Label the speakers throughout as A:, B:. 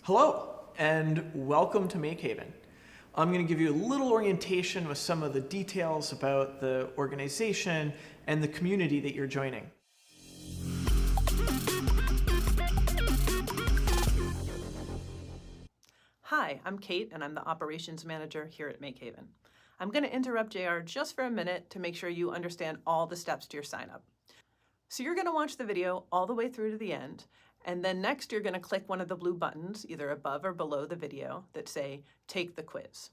A: Hello, and welcome to MakeHaven. I'm going to give you a little orientation with some of the details about the organization and the community that you're joining.
B: Hi, I'm Kate, and I'm the Operations Manager here at MakeHaven. I'm going to interrupt JR just for a minute to make sure you understand all the steps to your sign-up. So you're going to watch the video all the way through to the end, and then next you're going to click one of the blue buttons, either above or below the video, that say, Take the Quiz.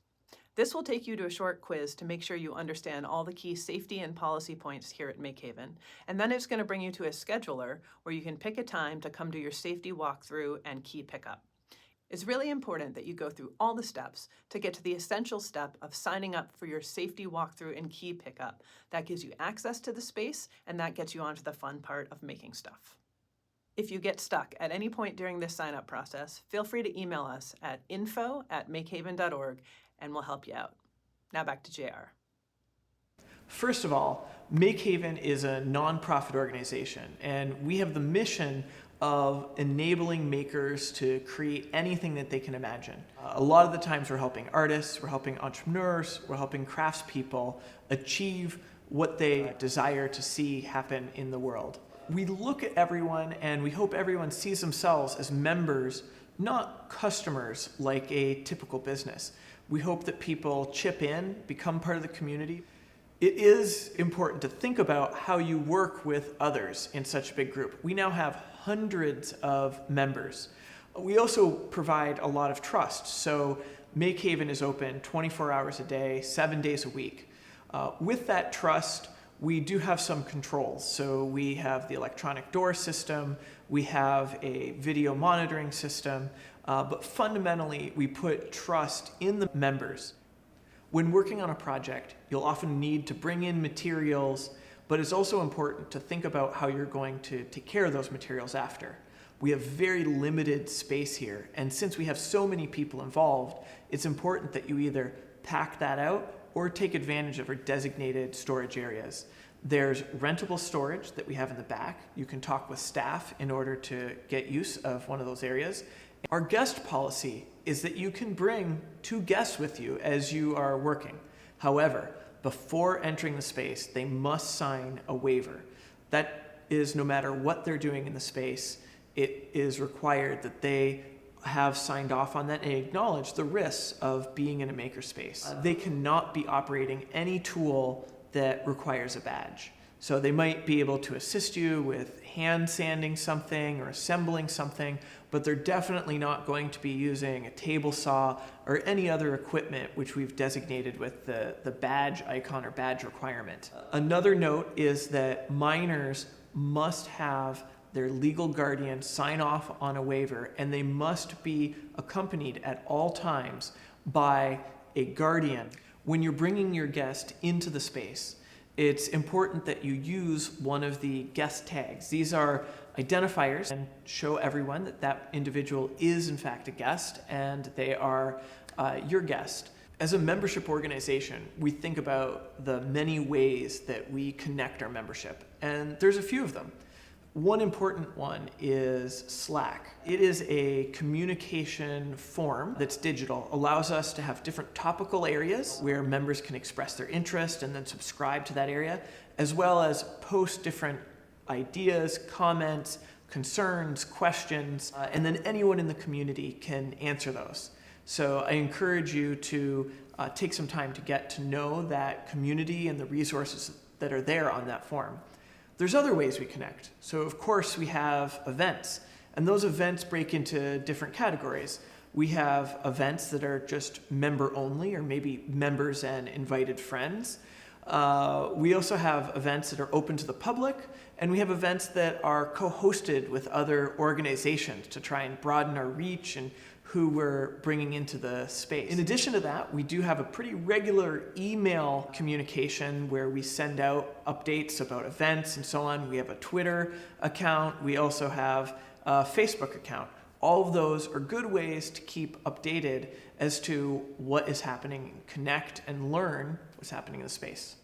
B: This will take you to a short quiz to make sure you understand all the key safety and policy points here at MakeHaven, and then it's going to bring you to a scheduler where you can pick a time to come to your safety walkthrough and key pickup. It's really important that you go through all the steps to get to the essential step of signing up for your safety walkthrough and key pickup. That gives you access to the space, and that gets you onto the fun part of making stuff. If you get stuck at any point during this sign-up process, feel free to email us at info@makehaven.org and we'll help you out. Now back to JR.
A: First of all, MakeHaven is a nonprofit organization, and we have the mission of enabling makers to create anything that they can imagine. A lot of the times we're helping artists, we're helping entrepreneurs, we're helping craftspeople achieve what they desire to see happen in the world. We look at everyone and we hope everyone sees themselves as members, not customers like a typical business. We hope that people chip in, become part of the community. It is important to think about how you work with others in such a big group. We now have hundreds of members. We also provide a lot of trust. So MakeHaven is open 24 hours a day, 7 days a week. With that trust, we do have some controls. So we have the electronic door system, we have a video monitoring system, but fundamentally we put trust in the members. When working on a project, you'll often need to bring in materials, but it's also important to think about how you're going to take care of those materials after. We have very limited space here, and since we have so many people involved, it's important that you either pack that out or take advantage of our designated storage areas. There's rentable storage that we have in the back. You can talk with staff in order to get use of one of those areas. Our guest policy is that you can bring 2 guests with you as you are working. However, before entering the space, they must sign a waiver. That is, no matter what they're doing in the space, it is required that they have signed off on that and acknowledge the risks of being in a makerspace. They cannot be operating any tool that requires a badge. So they might be able to assist you with hand sanding something or assembling something, but they're definitely not going to be using a table saw or any other equipment which we've designated with the badge icon or badge requirement. Another note is that minors must have their legal guardian sign off on a waiver, and they must be accompanied at all times by a guardian. When you're bringing your guest into the space, it's important that you use one of the guest tags. These are identifiers and show everyone that that individual is in fact a guest and they are your guest. As a membership organization, we think about the many ways that we connect our membership, and there's a few of them. One important one is Slack. It is a communication form that's digital, allows us to have different topical areas where members can express their interest and then subscribe to that area, as well as post different ideas, comments, concerns, questions, and then anyone in the community can answer those. So I encourage you to take some time to get to know that community and the resources that are there on that forum. There's other ways we connect. So of course we have events, and those events break into different categories. We have events that are just member only, or maybe members and invited friends. We also have events that are open to the public, and we have events that are co-hosted with other organizations to try and broaden our reach and who we're bringing into the space. In addition to that, we do have a pretty regular email communication where we send out updates about events and so on. We have a Twitter account. We also have a Facebook account. All of those are good ways to keep updated as to what is happening, connect and learn what's happening in the space.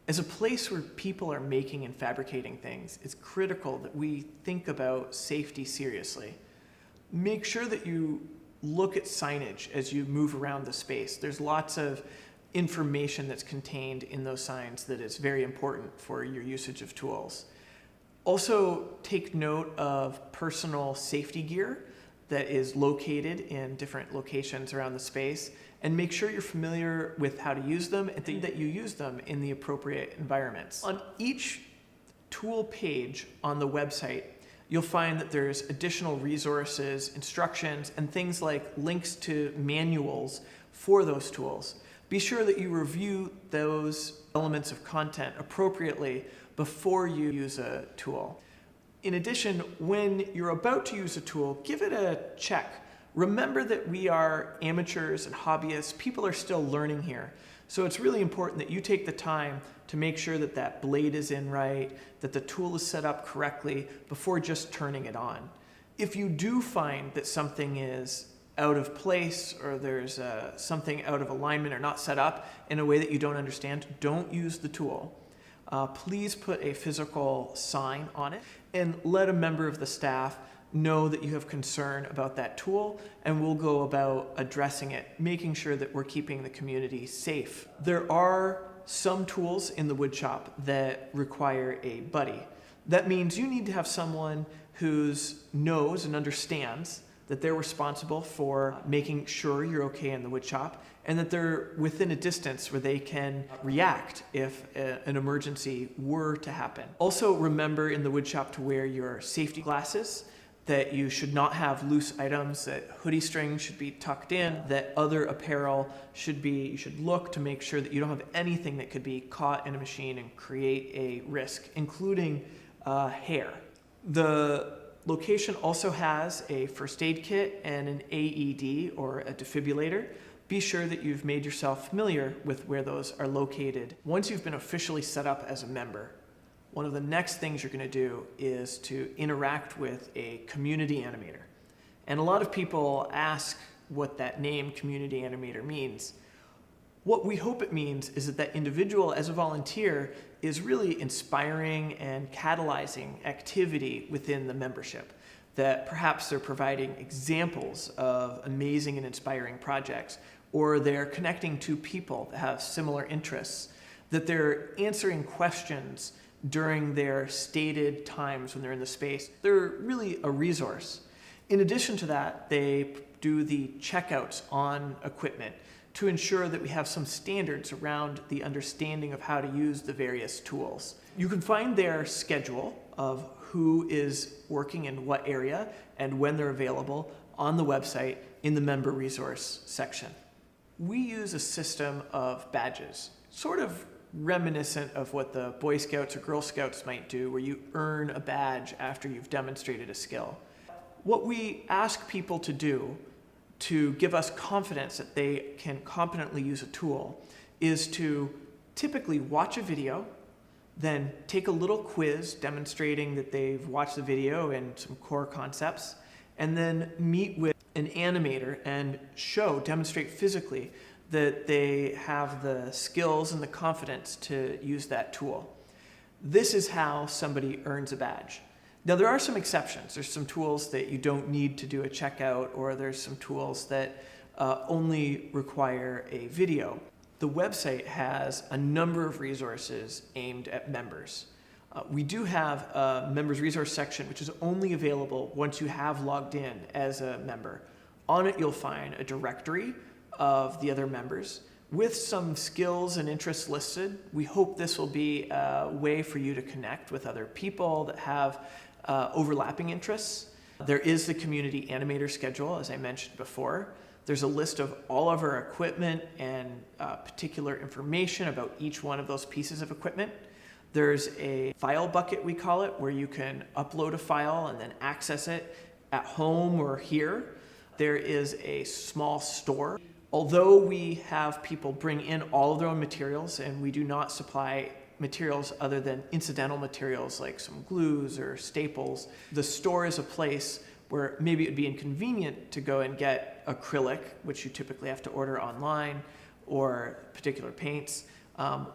A: As a place where people are making and fabricating things, it's critical that we think about safety seriously. Make sure that you look at signage as you move around the space. There's lots of information that's contained in those signs that is very important for your usage of tools. Also, take note of personal safety gear that is located in different locations around the space, and make sure you're familiar with how to use them and that you use them in the appropriate environments. On each tool page on the website, you'll find that there's additional resources, instructions, and things like links to manuals for those tools. Be sure that you review those elements of content appropriately before you use a tool. In addition, when you're about to use a tool, give it a check. Remember that we are amateurs and hobbyists. People are still learning here. So it's really important that you take the time to make sure that that blade is in right, that the tool is set up correctly before just turning it on. If you do find that something is out of place or there's something out of alignment or not set up in a way that you don't understand, don't use the tool. Please put a physical sign on it and let a member of the staff know that you have concern about that tool, and we'll go about addressing it, making sure that we're keeping the community safe. There are some tools in the woodshop that require a buddy. That means you need to have someone who knows and understands that they're responsible for making sure you're okay in the woodshop, and that they're within a distance where they can react if an emergency were to happen. Also remember in the woodshop to wear your safety glasses, that you should not have loose items, that hoodie strings should be tucked in, that other apparel you should look to make sure that you don't have anything that could be caught in a machine and create a risk, including hair. The location also has a first aid kit and an AED, or a defibrillator. Be sure that you've made yourself familiar with where those are located. Once you've been officially set up as a member, one of the next things you're going to do is to interact with a community animator. And a lot of people ask what that name community animator means. What we hope it means is that individual, as a volunteer, is really inspiring and catalyzing activity within the membership. That perhaps they're providing examples of amazing and inspiring projects, or they're connecting to people that have similar interests, that they're answering questions during their stated times when they're in the space. They're really a resource. In addition to that, they do the checkouts on equipment to ensure that we have some standards around the understanding of how to use the various tools. You can find their schedule of who is working in what area and when they're available on the website in the member resource section. We use a system of badges, sort of reminiscent of what the Boy Scouts or Girl Scouts might do, where you earn a badge after you've demonstrated a skill. What we ask people to do to give us confidence that they can competently use a tool is to typically watch a video, then take a little quiz demonstrating that they've watched the video and some core concepts, and then meet with an animator and demonstrate physically that they have the skills and the confidence to use that tool. This is how somebody earns a badge. Now, there are some exceptions. There's some tools that you don't need to do a checkout, or there's some tools that only require a video. The website has a number of resources aimed at members. We do have a members resource section, which is only available once you have logged in as a member. On it, you'll find a directory of the other members with some skills and interests listed. We hope this will be a way for you to connect with other people that have overlapping interests. There is the community animator schedule, as I mentioned before. There's a list of all of our equipment and particular information about each one of those pieces of equipment. There's a file bucket, we call it, where you can upload a file and then access it at home or here. There is a small store. Although we have people bring in all of their own materials, and we do not supply materials other than incidental materials like some glues or staples, the store is a place where maybe it would be inconvenient to go and get acrylic, which you typically have to order online, or particular paints.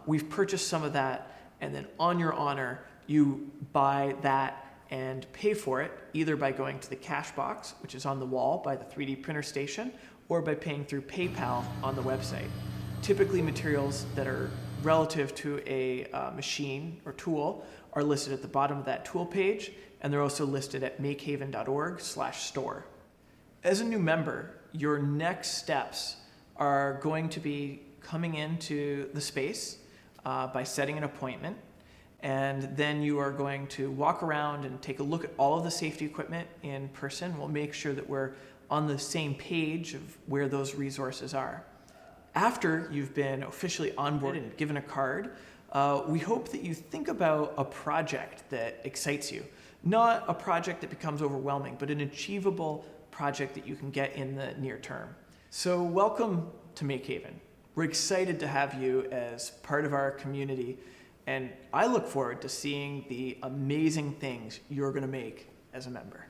A: We've purchased some of that, and then on your honor, you buy that and pay for it either by going to the cash box, which is on the wall by the 3D printer station, or by paying through PayPal on the website. Typically, materials that are relative to a machine or tool are listed at the bottom of that tool page, and they're also listed at makehaven.org/store. As a new member, your next steps are going to be coming into the space by setting an appointment, and then you are going to walk around and take a look at all of the safety equipment in person. We'll make sure that we're on the same page of where those resources are. After you've been officially onboarded and given a card, we hope that you think about a project that excites you. Not a project that becomes overwhelming, but an achievable project that you can get in the near term. So welcome to MakeHaven. We're excited to have you as part of our community, and I look forward to seeing the amazing things you're going to make as a member.